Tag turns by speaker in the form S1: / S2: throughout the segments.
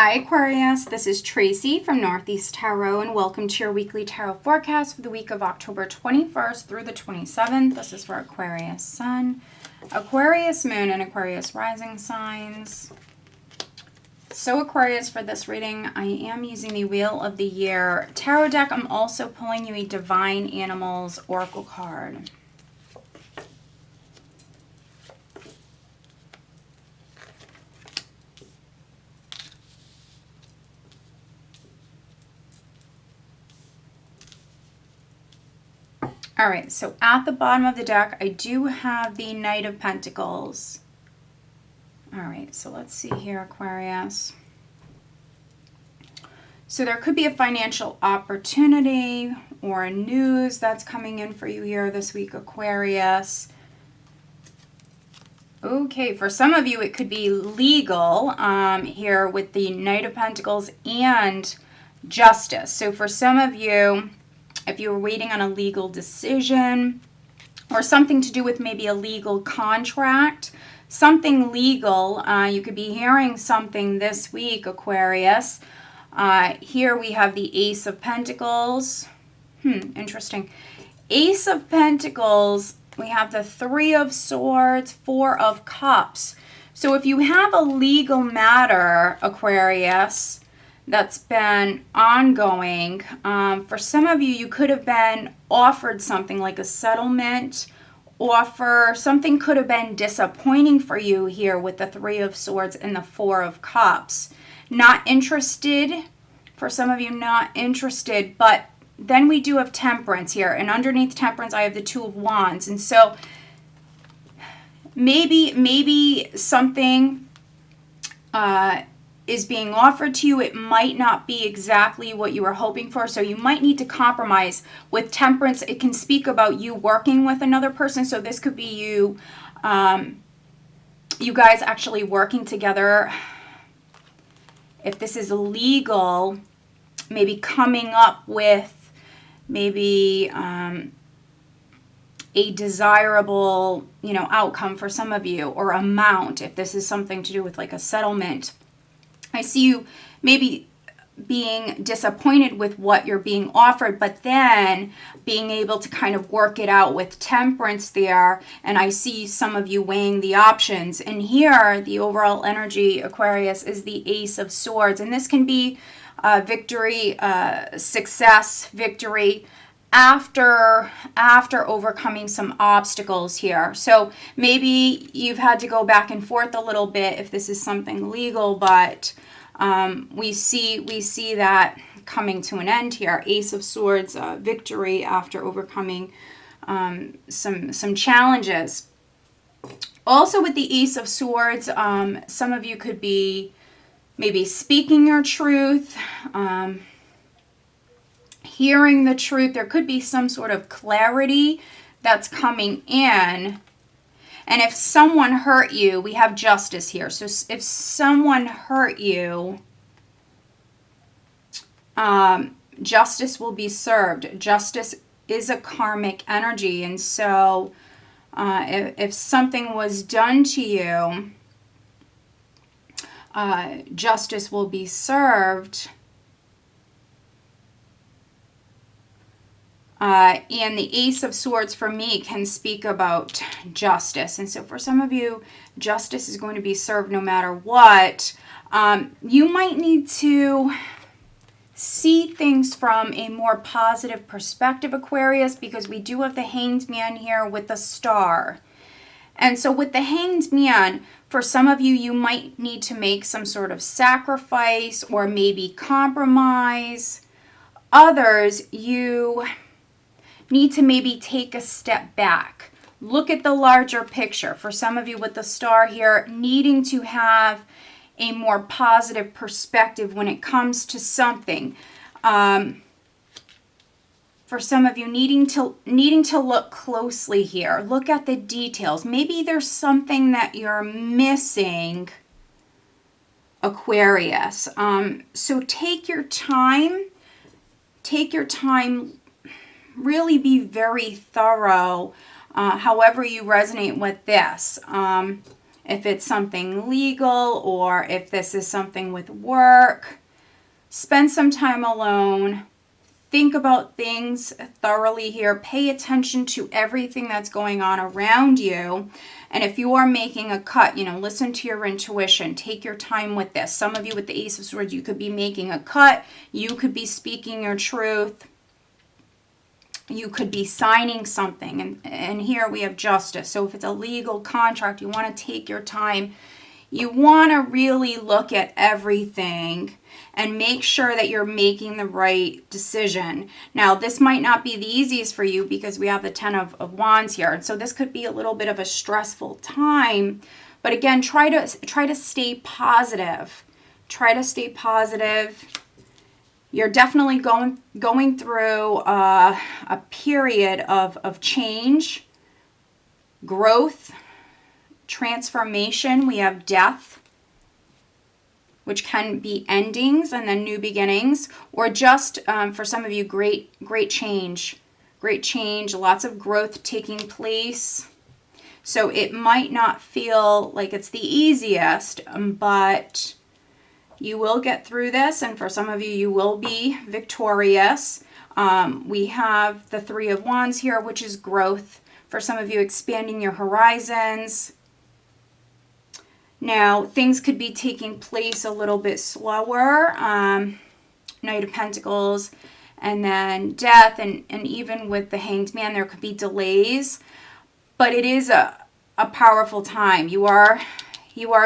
S1: Hi Aquarius, this is Tracy from Northeast Tarot and welcome to your weekly tarot forecast for the week of October 21st through the 27th. This is for Aquarius Sun, Aquarius Moon, and Aquarius Rising signs. So Aquarius, for this reading, I am using the Wheel of the Year tarot deck. I'm also pulling you a Divine Animals Oracle card. All right, so at the bottom of the deck, I do have the Knight of Pentacles. All right, so let's see here, Aquarius. So there could be a financial opportunity or a news that's coming in for you here this week, Aquarius. Okay, for some of you, it could be legal here with the Knight of Pentacles and Justice. So for some of you, if you were waiting on a legal decision or something to do with maybe a legal contract, something legal, you could be hearing something this week, Aquarius. Here we have the Ace of Pentacles. Interesting. Ace of Pentacles, we have the Three of Swords, Four of Cups. So if you have a legal matter, Aquarius, that's been ongoing. For some of you, you could have been offered something like a settlement offer. Something could have been disappointing for you here with the Three of Swords and the Four of Cups. Not interested. For some of you, not interested. But then we do have Temperance here. And underneath Temperance, I have the Two of Wands. And so maybe something is being offered to you. It might not be exactly what you were hoping for, so you might need to compromise. With Temperance, it can speak about you working with another person, so this could be you you guys actually working together. If this is legal, maybe coming up with maybe a desirable, outcome for some of you, or amount, if this is something to do with like a settlement. I see you maybe being disappointed with what you're being offered, but then being able to kind of work it out with Temperance there. And I see some of you weighing the options. And here, the overall energy, Aquarius, is the Ace of Swords. And this can be victory, success, victory after overcoming some obstacles here. So maybe you've had to go back and forth a little bit if this is something legal, but we see that coming to an end here. Ace of Swords, victory after overcoming some challenges. Also with the Ace of Swords, some of you could be maybe speaking your truth, hearing the truth. There could be some sort of clarity that's coming in. And if someone hurt you, we have Justice here. So if someone hurt you, justice will be served. Justice is a karmic energy. And so if something was done to you, justice will be served. And the Ace of Swords for me can speak about justice. And so for some of you, justice is going to be served no matter what. You might need to see things from a more positive perspective, Aquarius, because we do have the Hanged Man here with the Star. And so with the Hanged Man, for some of you, you might need to make some sort of sacrifice or maybe compromise. Others, you need to maybe take a step back. Look at the larger picture. For some of you with the Star here, needing to have a more positive perspective when it comes to something. For some of you, needing to look closely here. Look at the details. Maybe there's something that you're missing, Aquarius. So take your time. Take your time. Really be very thorough, however you resonate with this. if it's something legal or if this is something with work. Spend some time alone. Think about things thoroughly here. Pay attention to everything that's going on around you. And if you are making a cut, listen to your intuition. Take your time with this. Some of you with the Ace of Swords, you could be making a cut. You could be speaking your truth. You could be signing something. And here we have Justice. So if it's a legal contract, you want to take your time. You want to really look at everything and make sure that you're making the right decision. Now, this might not be the easiest for you because we have the Ten of Wands here. And so this could be a little bit of a stressful time. But again, try to stay positive. Try to stay positive. You're definitely going through a period of change, growth, transformation. We have Death, which can be endings and then new beginnings, or just for some of you, great change, lots of growth taking place. So it might not feel like it's the easiest, but you will get through this, and for some of you, you will be victorious. We have the Three of Wands here, which is growth. For some of you, expanding your horizons. Now, things could be taking place a little bit slower. Knight of Pentacles, and then Death, and even with the Hanged Man, there could be delays. But it is a powerful time. You are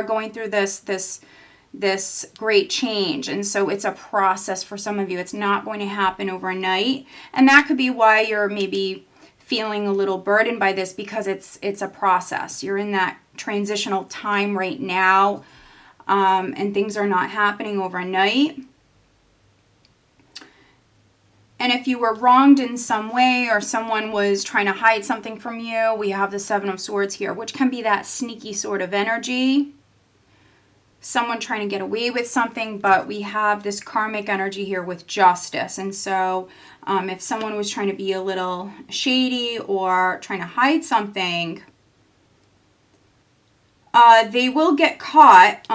S1: going through this great change, and so it's a process for some of you. It's not going to happen overnight, and that could be why you're maybe feeling a little burdened by this, because it's a process. You're in that transitional time right now, and things are not happening overnight. And if you were wronged in some way, or someone was trying to hide something from you, we have the Seven of Swords here, which can be that sneaky sort of energy. Someone trying to get away with something, but we have this karmic energy here with Justice. And so if someone was trying to be a little shady or trying to hide something, they will get caught.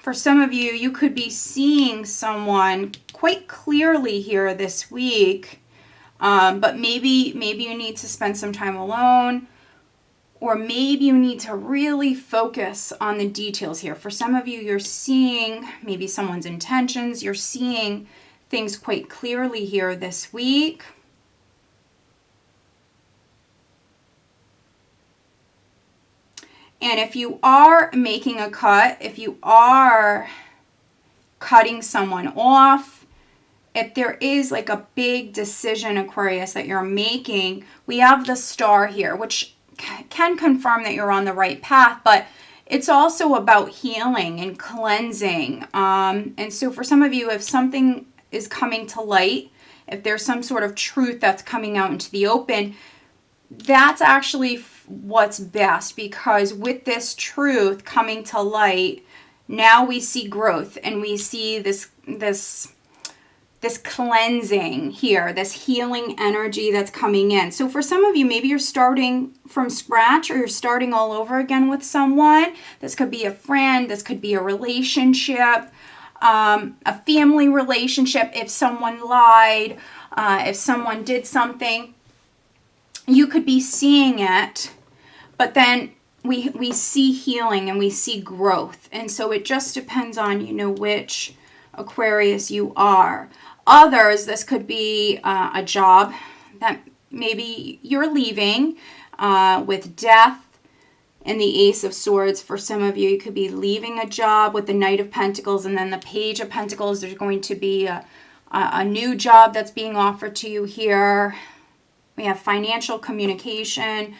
S1: For some of you, you could be seeing someone quite clearly here this week, but maybe you need to spend some time alone, or maybe you need to really focus on the details here. For some of you, you're seeing maybe someone's intentions. You're seeing things quite clearly here this week. And if you are making a cut, if you are cutting someone off, if there is like a big decision, Aquarius, that you're making, we have the Star here, which can confirm that you're on the right path, but it's also about healing and cleansing. And so for some of you, if something is coming to light, if there's some sort of truth that's coming out into the open, that's actually what's best, because with this truth coming to light, now we see growth, and we see this cleansing here, this healing energy that's coming in. So for some of you, maybe you're starting from scratch, or you're starting all over again with someone. This could be a friend, this could be a relationship, a family relationship. If someone lied, if someone did something, you could be seeing it, but then we see healing and we see growth. And so it just depends on, which Aquarius you are. Others, this could be a job that maybe you're leaving, with Death and the Ace of Swords. For some of you, you could be leaving a job with the Knight of Pentacles, and then the Page of Pentacles. There's going to be a new job that's being offered to you here. We have financial communication,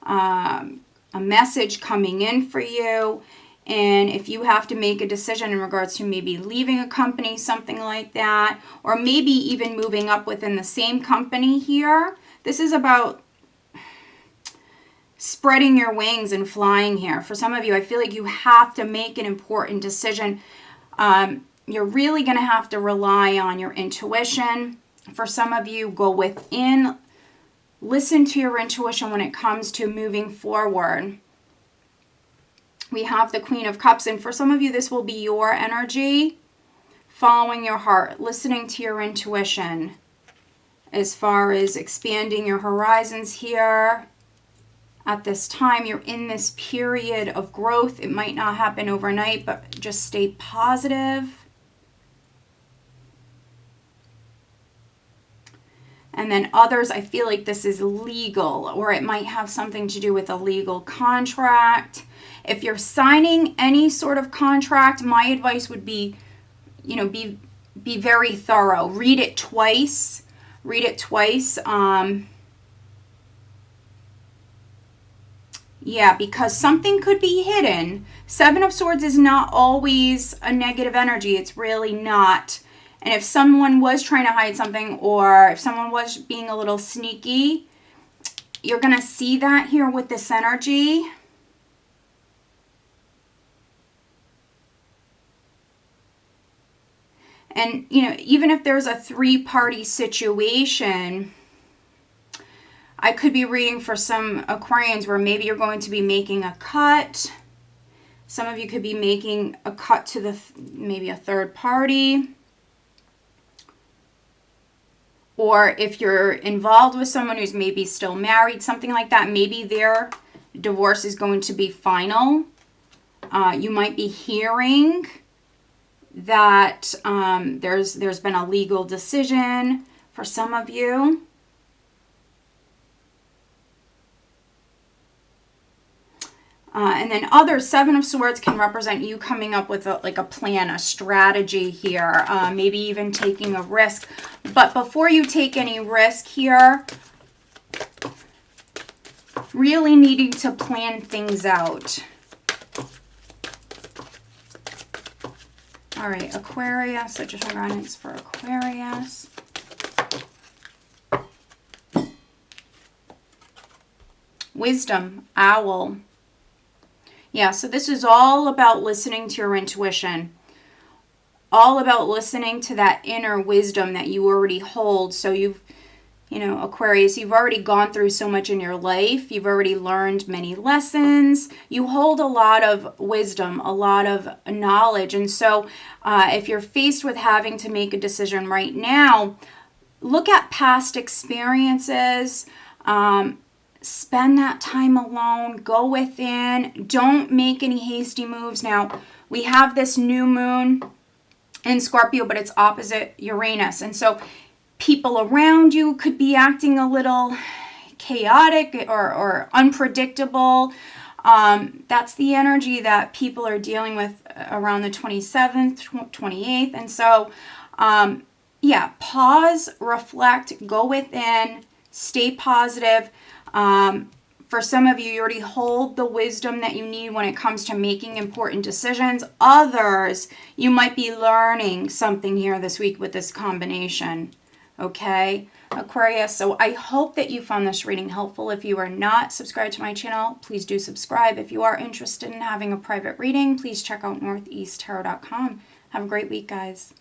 S1: a message coming in for you. And if you have to make a decision in regards to maybe leaving a company, something like that, or maybe even moving up within the same company here, this is about spreading your wings and flying here. For some of you, I feel like you have to make an important decision. You're really going to have to rely on your intuition. For some of you, go within, listen to your intuition when it comes to moving forward. We have the Queen of Cups, and for some of you, this will be your energy, following your heart, listening to your intuition as far as expanding your horizons here. At this time, you're in this period of growth. It might not happen overnight, but just stay positive. And then others, I feel like this is legal, or it might have something to do with a legal contract. If you're signing any sort of contract, my advice would be, be very thorough. Read it twice. Read it twice. Yeah, because something could be hidden. Seven of Swords is not always a negative energy. It's really not. And if someone was trying to hide something, or if someone was being a little sneaky, you're going to see that here with this energy. And, even if there's a three-party situation, I could be reading for some Aquarians where maybe you're going to be making a cut. Some of you could be making a cut to maybe a third party. Or if you're involved with someone who's maybe still married, something like that, maybe their divorce is going to be final. You might be hearing that there's been a legal decision for some of you. And then others, Seven of Swords can represent you coming up with a plan, a strategy here, maybe even taking a risk. But before you take any risk here, really needing to plan things out. All right, Aquarius, so just guidance for Aquarius. Wisdom, Owl. Yeah, so this is all about listening to your intuition. All about listening to that inner wisdom that you already hold. So Aquarius, you've already gone through so much in your life. You've already learned many lessons. You hold a lot of wisdom, a lot of knowledge. And so if you're faced with having to make a decision right now, look at past experiences. Spend that time alone. Go within. Don't make any hasty moves. Now, we have this new moon in Scorpio, but it's opposite Uranus. And so people around you could be acting a little chaotic or unpredictable. That's the energy that people are dealing with around the 27th, 28th. And so, pause, reflect, go within, stay positive. For some of you, you already hold the wisdom that you need when it comes to making important decisions. Others, you might be learning something here this week with this combination. Okay, Aquarius, so I hope that you found this reading helpful. If you are not subscribed to my channel, please do subscribe. If you are interested in having a private reading, please check out northeasttarot.com. Have a great week, guys.